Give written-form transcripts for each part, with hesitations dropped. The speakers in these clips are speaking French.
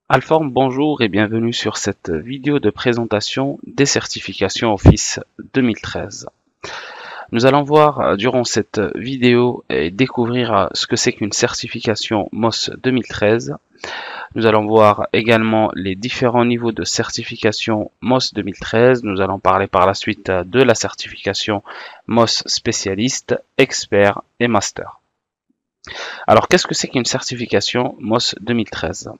Alform, bonjour et bienvenue sur cette vidéo de présentation des certifications Office 2013. Nous allons voir durant cette vidéo et découvrir ce que c'est qu'une certification MOS 2013. Nous allons voir également les différents niveaux de certification MOS 2013. Nous allons parler par la suite de la certification MOS spécialiste, expert et master. Alors, qu'est-ce que c'est qu'une certification MOS 2013?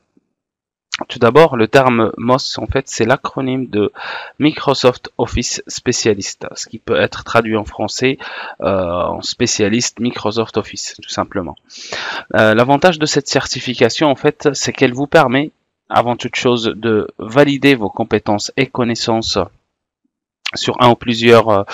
Tout d'abord, le terme MOS, en fait, c'est l'acronyme de Microsoft Office Spécialiste, ce qui peut être traduit en français en spécialiste Microsoft Office, tout simplement. L'avantage de cette certification, en fait, c'est qu'elle vous permet, avant toute chose, de valider vos compétences et connaissances sur un ou plusieurs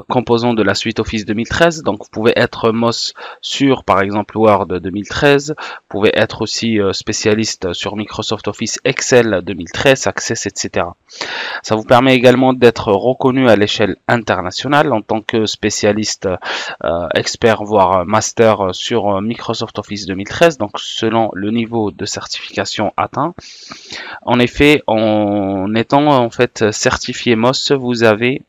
composants de la suite Office 2013. Donc vous pouvez être MOS sur par exemple Word 2013, vous pouvez être aussi spécialiste sur Microsoft Office Excel 2013, Access, etc. Ça vous permet également d'être reconnu à l'échelle internationale en tant que spécialiste expert voire master sur Microsoft Office 2013, donc selon le niveau de certification atteint. En effet, en étant en fait certifié MOS, vous avez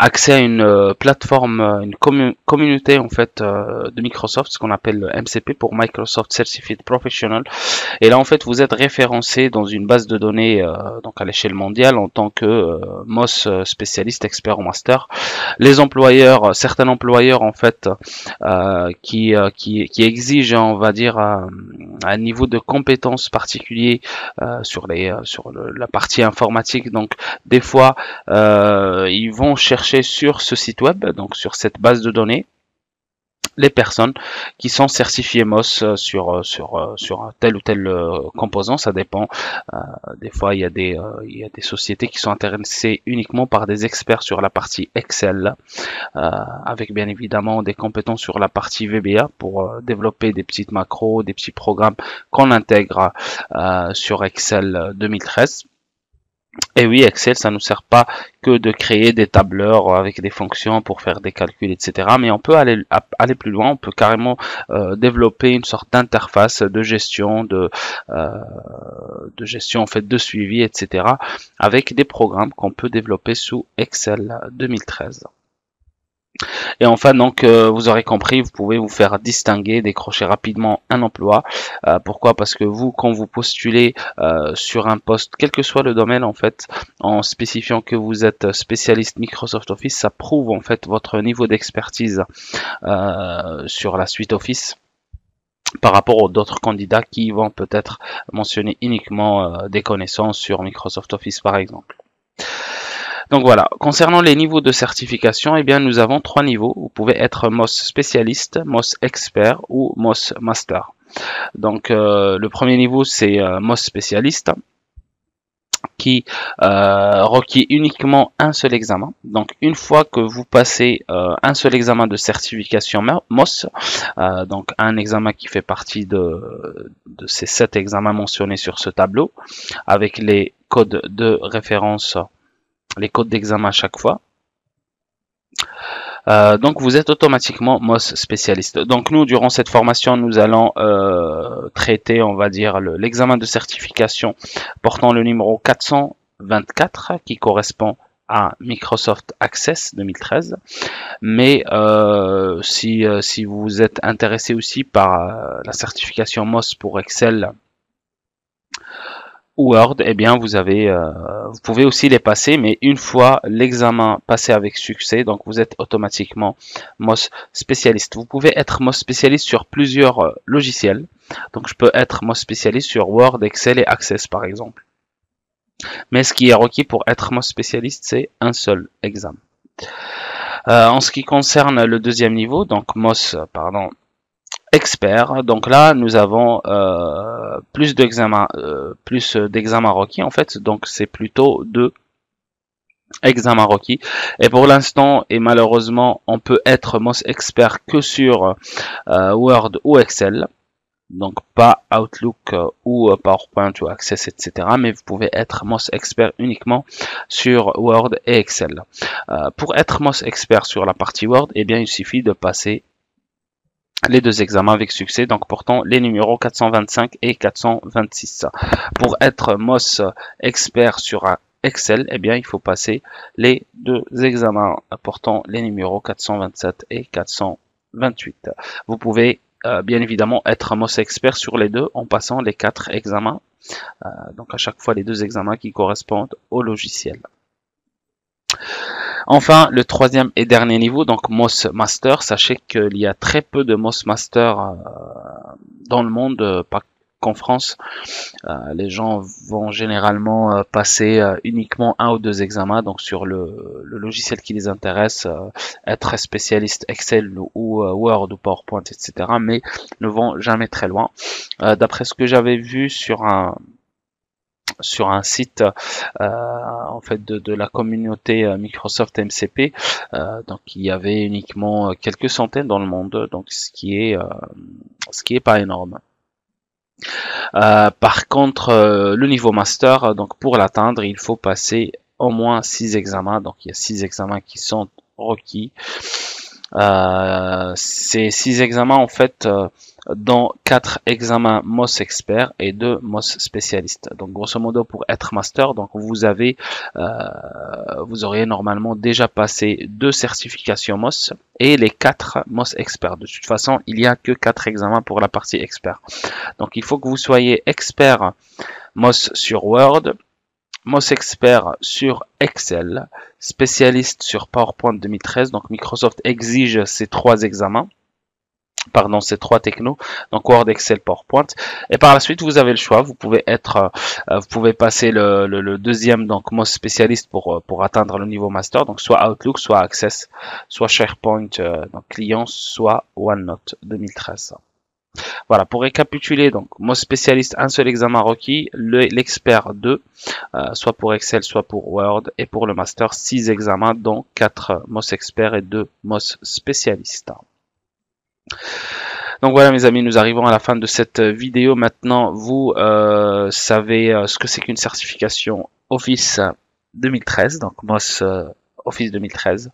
accès à une plateforme, une communauté en fait de Microsoft, ce qu'on appelle le MCP pour Microsoft Certified Professional. Et là en fait vous êtes référencé dans une base de données donc à l'échelle mondiale en tant que MOS spécialiste, expert ou master. Les employeurs, certains employeurs en fait qui exigent, on va dire, un niveau de compétence particulier sur la partie informatique. Donc des fois ils vont chercher sur ce site web, donc sur cette base de données, les personnes qui sont certifiées MOS sur tel ou tel composant. Ça dépend. Des fois, il y a des sociétés qui sont intéressées uniquement par des experts sur la partie Excel, avec bien évidemment des compétences sur la partie VBA pour développer des petites macros, des petits programmes qu'on intègre sur Excel 2013. Et oui, Excel, ça ne nous sert pas que de créer des tableurs avec des fonctions pour faire des calculs, etc. Mais on peut aller plus loin, on peut carrément développer une sorte d'interface de gestion en fait de suivi, etc. avec des programmes qu'on peut développer sous Excel 2013. Et enfin, donc, vous aurez compris, vous pouvez vous faire distinguer, décrocher rapidement un emploi. Pourquoi? Parce que vous, quand vous postulez sur un poste, quel que soit le domaine, en fait, en spécifiant que vous êtes spécialiste Microsoft Office, ça prouve en fait votre niveau d'expertise sur la suite Office par rapport aux d'autres candidats qui vont peut-être mentionner uniquement des connaissances sur Microsoft Office, par exemple. Donc voilà, concernant les niveaux de certification, eh bien nous avons trois niveaux. Vous pouvez être MOS spécialiste, MOS expert ou MOS master. Donc le premier niveau c'est MOS spécialiste qui requiert uniquement un seul examen. Donc une fois que vous passez un seul examen de certification MOS, donc un examen qui fait partie de ces 7 examens mentionnés sur ce tableau, avec les codes de référence, les codes d'examen à chaque fois. Donc vous êtes automatiquement MOS spécialiste. Donc nous, durant cette formation, nous allons traiter, on va dire, l'examen de certification portant le numéro 424 qui correspond à Microsoft Access 2013. Mais si vous êtes intéressé aussi par la certification MOS pour Excel Word, eh bien vous pouvez aussi les passer, mais une fois l'examen passé avec succès, donc vous êtes automatiquement MOS spécialiste. Vous pouvez être MOS spécialiste sur plusieurs logiciels. Donc je peux être MOS spécialiste sur Word, Excel et Access par exemple. Mais ce qui est requis pour être MOS spécialiste, c'est un seul examen. En ce qui concerne le deuxième niveau, donc MOS, expert, donc là nous avons plus d'examens requis en fait, donc c'est plutôt 2 examens requis, et pour l'instant et malheureusement on peut être MOS expert que sur Word ou Excel, donc pas Outlook ou PowerPoint ou Access, etc. Mais vous pouvez être MOS expert uniquement sur Word et Excel. Pour être MOS expert sur la partie Word, eh bien il suffit de passer les deux examens avec succès, donc portant les numéros 425 et 426. Pour être MOS expert sur un Excel, eh bien, il faut passer les deux examens portant les numéros 427 et 428. Vous pouvez bien évidemment être MOS expert sur les deux en passant les 4 examens. Donc à chaque fois les deux examens qui correspondent au logiciel. Enfin, le troisième et dernier niveau, donc MOS Master. Sachez qu'il y a très peu de MOS Master dans le monde, pas qu'en France. Les gens vont généralement passer uniquement un ou deux examens, donc sur le logiciel qui les intéresse, être spécialiste Excel ou Word ou PowerPoint, etc. Mais ne vont jamais très loin. D'après ce que j'avais vu sur un site en fait de la communauté Microsoft MCP, donc il y avait uniquement quelques centaines dans le monde, donc ce qui est pas énorme. Par contre, le niveau master, donc pour l'atteindre, il faut passer au moins 6 examens. Donc il y a 6 examens qui sont requis. Ces 6 examens en fait dans 4 examens MOS expert et 2 MOS spécialiste. Donc grosso modo pour être master, donc vous auriez normalement déjà passé 2 certifications MOS et les 4 MOS expert. De toute façon, il n'y a que 4 examens pour la partie expert. Donc il faut que vous soyez expert MOS sur Word, MOS expert sur Excel, spécialiste sur PowerPoint 2013. Donc Microsoft exige ces 3 examens. Pardon, ces 3 technos, donc Word, Excel, PowerPoint, et par la suite vous avez le choix. Vous pouvez passer le deuxième, donc MOS spécialiste pour atteindre le niveau master, donc soit Outlook, soit Access, soit SharePoint, donc client, soit OneNote 2013. Voilà, pour récapituler, donc MOS spécialiste, un seul examen requis, l'expert 2, soit pour Excel, soit pour Word, et pour le master 6 examens, dont 4 MOS experts et 2 MOS spécialistes. Donc voilà mes amis, nous arrivons à la fin de cette vidéo. Maintenant, vous savez ce que c'est qu'une certification Office 2013, donc MOS Office 2013.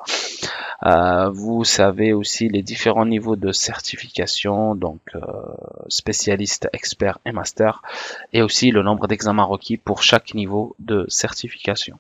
Vous savez aussi les différents niveaux de certification, donc spécialiste, expert et master, et aussi le nombre d'examens requis pour chaque niveau de certification.